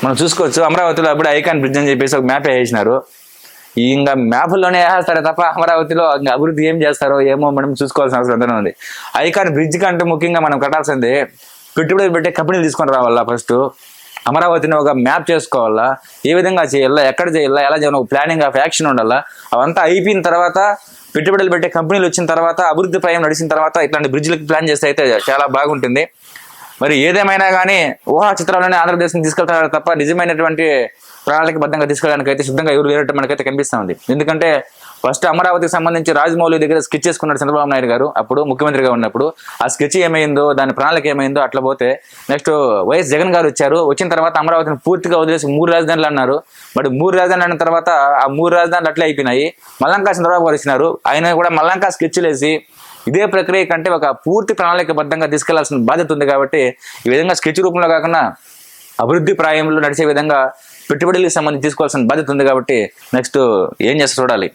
మనం చూసుకోవచ్చు. అమరావతిలో అప్పుడు ఐకాన్ బ్రిడ్జ్ అని చెప్పేసి ఒక మ్యాప్ వేసినారు. ఇంకా మ్యాప్లోనే వేస్తారే తప్ప అమరావతిలో ఇంకా అభివృద్ధి ఏం చేస్తారో ఏమో మనం చూసుకోవాల్సిన అవసరం ఎంతనే ఉంది. ఐకాన్ బ్రిడ్జ్ కంటే ముఖ్యంగా మనం కట్టాల్సింది పెట్టుబడులు పెట్టే కంపెనీలు తీసుకొని రావాలా. ఫస్ట్ అమరావతిని ఒక మ్యాప్ చేసుకోవాలా, ఏ విధంగా చేయాలా, ఎక్కడ చేయాలా, ఎలా చేయాలి, ఒక ప్లానింగ్ ఆఫ్ యాక్షన్ ఉండాలా. అవంతా అయిపోయిన తర్వాత పెట్టుబడులు పెట్టే కంపెనీలు వచ్చిన తర్వాత అభివృద్ధి ప్రయాణం నడిచిన తర్వాత ఇట్లాంటి బ్రిడ్జ్లకి ప్లాన్ చేస్తే అయితే చాలా బాగుంటుంది. మరి ఏదేమైనా కానీ ఊహా చిత్రాలనే ఆంధ్రప్రదేశ్ని తీసుకెళ్తారు తప్ప నిజమైనటువంటి ప్రణాళికబద్ధంగా తీసుకెళ్ళడానికి అయితే సిద్ధంగా ఎవరు లేనట్టు మనకైతే కనిపిస్తూ ఉంది. ఎందుకంటే ఫస్ట్ అమరావతికి సంబంధించి రాజమౌళి దగ్గర స్కెచ్ చేసుకున్నాడు చంద్రబాబు నాయుడు గారు అప్పుడు ముఖ్యమంత్రిగా ఉన్నప్పుడు. ఆ స్కెచ్ ఏమైందో, దాని ప్రణాళిక ఏమైందో అట్లా పోతే నెక్స్ట్ వైఎస్ జగన్ గారు వచ్చారు. వచ్చిన తర్వాత అమరావతిని పూర్తిగా వదిలేసి 3 రాజధానులు అన్నారు. మరి 3 రాజధానులు అన్న తర్వాత ఆ 3 రాజధానులు అట్లే అయిపోయినాయి. మల్లంకా చంద్రబాబు గారు ఇచ్చినారు. ఆయన కూడా మల్లంకా స్కెచ్లు వేసి ఇదే ప్రక్రియ కంటే ఒక పూర్తి ప్రణాళికబద్ధంగా తీసుకెళ్లాల్సిన బాధ్యత ఉంది. కాబట్టి ఈ విధంగా స్కెచ్ రూపంలో కాకుండా అభివృద్ధి ప్రాయంలో నడిచే విధంగా పెట్టుబడులకు సంబంధించి తీసుకోవాల్సిన బాధ్యత ఉంది. కాబట్టి నెక్స్ట్ ఏం చేస్తే చూడాలి.